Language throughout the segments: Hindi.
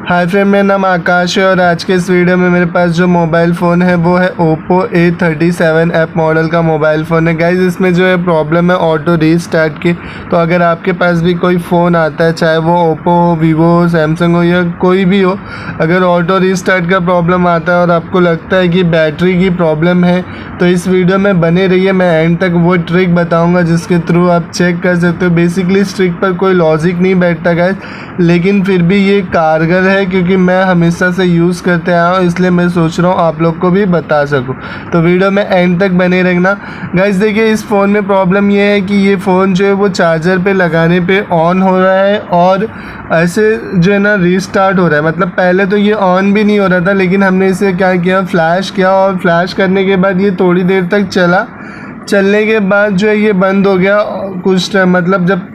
हाय फ्रेंड, मेरा नाम आकाश है और आज के इस वीडियो में मेरे पास जो मोबाइल फ़ोन है वो है Oppo A37 ऐप मॉडल का मोबाइल फ़ोन है। गाइज़ इसमें जो है प्रॉब्लम है ऑटो रीस्टार्ट की। तो अगर आपके पास भी कोई फ़ोन आता है, चाहे वो Oppo हो, Vivo हो, Samsung हो या कोई भी हो, अगर ऑटो रीस्टार्ट का प्रॉब्लम आता है और आपको लगता है कि बैटरी की प्रॉब्लम है तो इस वीडियो में बने रहिए। मैं एंड तक वो ट्रिक बताऊँगा जिसके थ्रू आप चेक कर सकते हो। बेसिकली इस ट्रिक पर कोई लॉजिक नहीं बैठता गाइज़, लेकिन फिर भी ये कारगर है क्योंकि मैं हमेशा से यूज़ करते आया हूँ, इसलिए मैं सोच रहा हूँ आप लोग को भी बता सकूँ। तो वीडियो में एंड तक बने रहना गाइज़। देखिए इस फ़ोन में प्रॉब्लम ये है कि ये फ़ोन जो है वो चार्जर पे लगाने पे ऑन हो रहा है और ऐसे जो है ना रीस्टार्ट हो रहा है। मतलब पहले तो ये ऑन भी नहीं हो रहा था, लेकिन हमने इसे क्या किया, फ्लैश किया और फ्लैश करने के बाद ये थोड़ी देर तक चलने के बाद जो है ये बंद हो गया। कुछ मतलब जब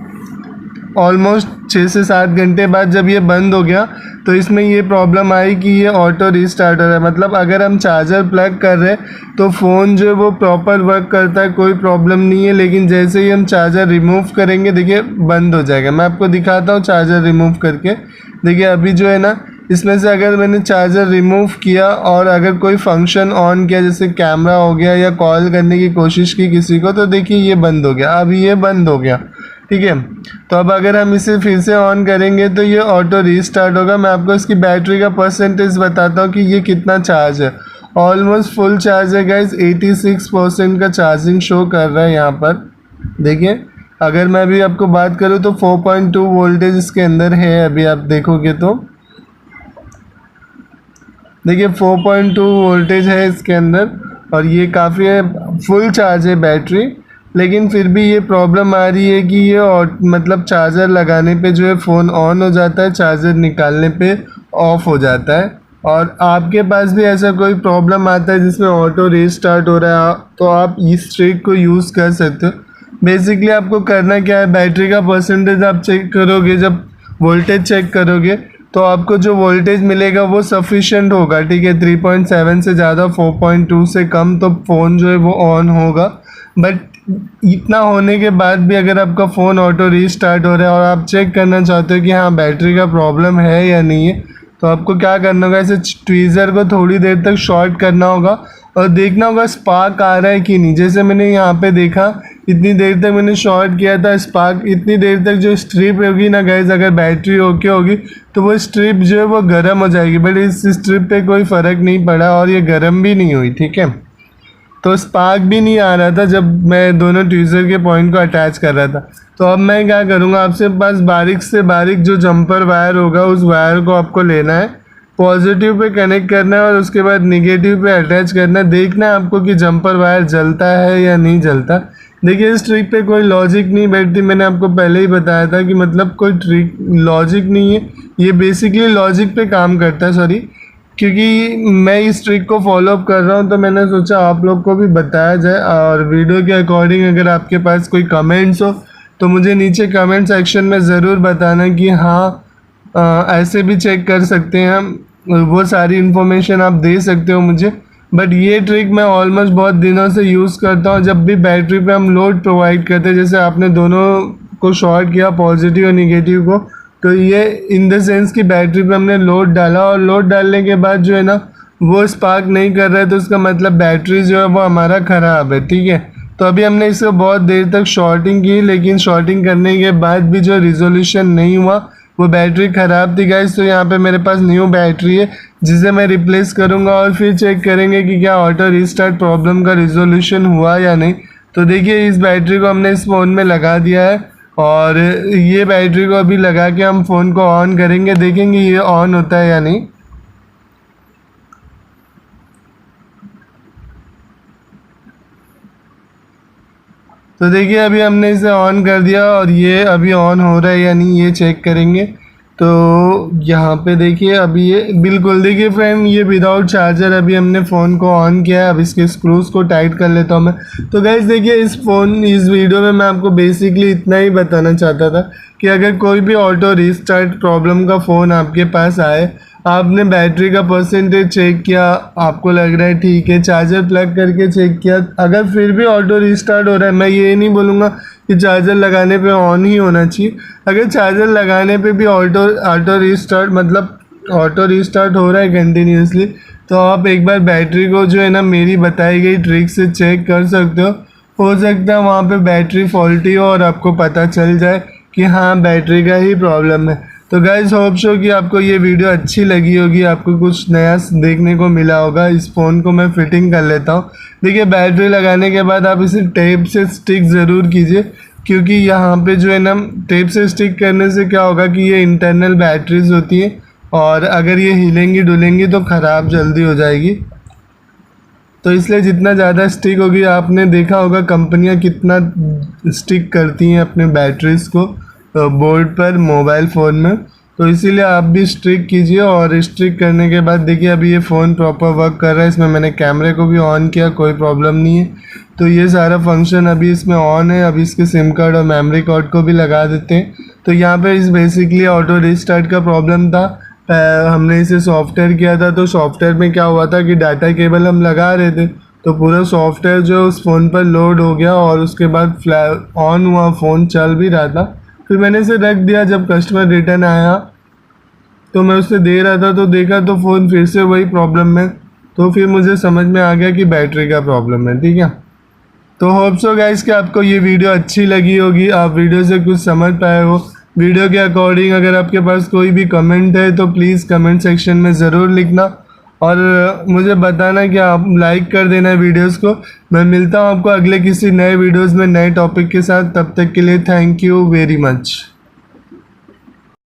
ऑलमोस्ट 6 से 7 घंटे बाद जब ये बंद हो गया तो इसमें ये प्रॉब्लम आई कि ये ऑटो रीस्टार्ट हो रहा है। मतलब अगर हम चार्जर प्लग कर रहे हैं तो फ़ोन जो है वो प्रॉपर वर्क करता है, कोई प्रॉब्लम नहीं है। लेकिन जैसे ही हम चार्जर रिमूव करेंगे देखिए बंद हो जाएगा। मैं आपको दिखाता हूँ चार्जर रिमूव करके। देखिए अभी जो है ना इसमें से अगर मैंने चार्जर रिमूव किया और अगर कोई फंक्शन ऑन किया, जैसे कैमरा हो गया या कॉल करने की कोशिश की किसी को, तो देखिए ये बंद हो गया। अभी ये बंद हो गया, ठीक है। तो अब अगर हम इसे फिर से ऑन करेंगे तो ये ऑटो रीस्टार्ट होगा। मैं आपको इसकी बैटरी का परसेंटेज बताता हूँ कि ये कितना चार्ज है। ऑलमोस्ट फुल चार्ज है गाइज, 86% का चार्जिंग शो कर रहा है यहाँ पर। देखिए अगर मैं अभी आपको बात करूँ तो 4.2 वोल्टेज इसके अंदर है। अभी आप देखोगे तो देखिए 4.2 वोल्टेज है इसके अंदर और ये काफ़ी है, फुल चार्ज है बैटरी। लेकिन फिर भी ये प्रॉब्लम आ रही है कि ये मतलब चार्जर लगाने पे जो है फ़ोन ऑन हो जाता है, चार्जर निकालने पे ऑफ़ हो जाता है। और आपके पास भी ऐसा कोई प्रॉब्लम आता है जिसमें ऑटो रीस्टार्ट हो रहा है तो आप इस ट्रिक को यूज़ कर सकते हो। बेसिकली आपको करना क्या है, बैटरी का परसेंटेज आप चेक करोगे, जब वोल्टेज चेक करोगे तो आपको जो वोल्टेज मिलेगा वो सफिशेंट होगा, ठीक है। 3.7 से ज़्यादा, 4.2 से कम तो फ़ोन जो है वो ऑन होगा। बट इतना होने के बाद भी अगर आपका फ़ोन ऑटो रीस्टार्ट हो रहा है और आप चेक करना चाहते हो कि हाँ बैटरी का प्रॉब्लम है या नहीं है, तो आपको क्या करना होगा, इसे ट्वीज़र को थोड़ी देर तक शॉर्ट करना होगा और देखना होगा स्पार्क आ रहा है कि नहीं। जैसे मैंने यहाँ पे देखा, इतनी देर तक मैंने शॉर्ट किया था, स्पार्क इतनी देर तक जो स्ट्रिप होगी ना गाइज, अगर बैटरी ओके होगी तो वो स्ट्रिप जो है वो गर्म हो जाएगी। बट इस स्ट्रिप पे कोई फ़र्क नहीं पड़ा और ये गर्म भी नहीं हुई, ठीक है। तो स्पार्क भी नहीं आ रहा था जब मैं दोनों ट्वीज़र के पॉइंट को अटैच कर रहा था। तो अब मैं क्या करूँगा, आपसे पास बारीक से बारीक जो जंपर वायर होगा उस वायर को आपको लेना है, पॉजिटिव पे कनेक्ट करना है और उसके बाद निगेटिव पे अटैच करना है। देखना है आपको कि जंपर वायर जलता है या नहीं जलता। देखिए इस ट्रिक पे कोई लॉजिक नहीं बैठती, मैंने आपको पहले ही बताया था कि मतलब कोई ट्रिक लॉजिक नहीं है, ये बेसिकली लॉजिक पे काम करता है। सॉरी, क्योंकि मैं इस ट्रिक को फॉलोअप कर रहा हूँ तो मैंने सोचा आप लोग को भी बताया जाए। और वीडियो के अकॉर्डिंग अगर आपके पास कोई कमेंट्स हो तो मुझे नीचे कमेंट सेक्शन में ज़रूर बताना कि हाँ ऐसे भी चेक कर सकते हैं हम, वो सारी इन्फॉर्मेशन आप दे सकते हो मुझे। बट ये ट्रिक मैं ऑलमोस्ट बहुत दिनों से यूज़ करता हूँ। जब भी बैटरी पे हम लोड प्रोवाइड करते हैं, जैसे आपने दोनों को शॉर्ट किया, पॉजिटिव और निगेटिव को, तो ये इन द सेंस कि बैटरी पे हमने लोड डाला और लोड डालने के बाद जो है ना वो स्पार्क नहीं कर रहा है, तो उसका मतलब बैटरी जो है वो हमारा ख़राब है, ठीक है। तो अभी हमने इसको बहुत देर तक शॉर्टिंग की, लेकिन शॉर्टिंग करने के बाद भी जो रिजोल्यूशन नहीं हुआ, वो बैटरी ख़राब थी गाइस। तो यहाँ पे मेरे पास न्यू बैटरी है जिसे मैं रिप्लेस करूँगा और फिर चेक करेंगे कि क्या ऑटो रीस्टार्ट प्रॉब्लम का रिजोल्यूशन हुआ या नहीं। तो देखिए इस बैटरी को हमने इस फ़ोन में लगा दिया है और ये बैटरी को अभी लगा के हम फ़ोन को ऑन करेंगे, देखेंगे ये ऑन होता है या नहीं। तो देखिए अभी हमने इसे ऑन कर दिया और ये अभी ऑन हो रहा है या नहीं ये चेक करेंगे। तो यहाँ पे देखिए अभी ये बिल्कुल, देखिए फ्रेंड ये विदाउट चार्जर अभी हमने फ़ोन को ऑन किया है। अब इसके स्क्रूज़ को टाइट कर लेता हूँ मैं। तो गाइस देखिए इस वीडियो में मैं आपको बेसिकली इतना ही बताना चाहता था कि अगर कोई भी ऑटो रीस्टार्ट प्रॉब्लम का फ़ोन आपके पास आए, आपने बैटरी का परसेंटेज चेक किया, आपको लग रहा है ठीक है, चार्जर प्लग करके चेक किया, अगर फिर भी ऑटो रीस्टार्ट हो रहा है, मैं ये नहीं बोलूँगा कि चार्जर लगाने पे ऑन ही होना चाहिए। अगर चार्जर लगाने पे भी ऑटो रीस्टार्ट मतलब ऑटो रिस्टार्ट हो रहा है कंटिन्यूसली, तो आप एक बार बैटरी को जो है ना मेरी बताई गई ट्रिक से चेक कर सकते हो सकता है वहाँ पे बैटरी फॉल्टी हो और आपको पता चल जाए कि हाँ बैटरी का ही प्रॉब्लम है। तो गाइस होप सो कि आपको ये वीडियो अच्छी लगी होगी, आपको कुछ नया देखने को मिला होगा। इस फ़ोन को मैं फिटिंग कर लेता हूँ। देखिए बैटरी लगाने के बाद आप इसे टेप से स्टिक ज़रूर कीजिए, क्योंकि यहाँ पे जो है ना टेप से स्टिक करने से क्या होगा कि ये इंटरनल बैटरीज होती है और अगर ये हिलेंगी डुलेंगी तो ख़राब जल्दी हो जाएगी। तो इसलिए जितना ज़्यादा स्टिक होगी, आपने देखा होगा कंपनियां कितना स्टिक करती हैं अपने बैटरीज को बोर्ड पर मोबाइल फ़ोन में, तो इसीलिए आप भी स्ट्रिक कीजिए। और स्ट्रिक करने के बाद देखिए अभी ये फ़ोन प्रॉपर वर्क कर रहा है। इसमें मैंने कैमरे को भी ऑन किया, कोई प्रॉब्लम नहीं है। तो ये सारा फंक्शन अभी इसमें ऑन है। अभी इसके सिम कार्ड और मेमोरी कार्ड को भी लगा देते हैं। तो यहाँ पे इस बेसिकली ऑटो रिस्टार्ट का प्रॉब्लम था। हमने इसे सॉफ्टवेयर किया था, तो सॉफ्टवेयर में क्या हुआ था कि डाटा केबल हम लगा रहे थे तो पूरा सॉफ्टवेयर जो उस फ़ोन पर लोड हो गया और उसके बाद ऑन हुआ, फ़ोन चल भी रहा था। फिर मैंने इसे रख दिया। जब कस्टमर रिटर्न आया तो मैं उसे दे रहा था तो देखा तो फ़ोन फिर से वही प्रॉब्लम में। तो फिर मुझे समझ में आ गया कि बैटरी का प्रॉब्लम है। ठीक है, तो होप सो गाइस कि आपको ये वीडियो अच्छी लगी होगी, आप वीडियो से कुछ समझ पाए हो। वीडियो के अकॉर्डिंग अगर आपके पास कोई भी कमेंट है तो प्लीज़ कमेंट सेक्शन में ज़रूर लिखना और मुझे बताना कि आप लाइक कर देना वीडियोस को। मैं मिलता हूँ आपको अगले किसी नए वीडियोस में नए टॉपिक के साथ। तब तक के लिए थैंक यू वेरी मच।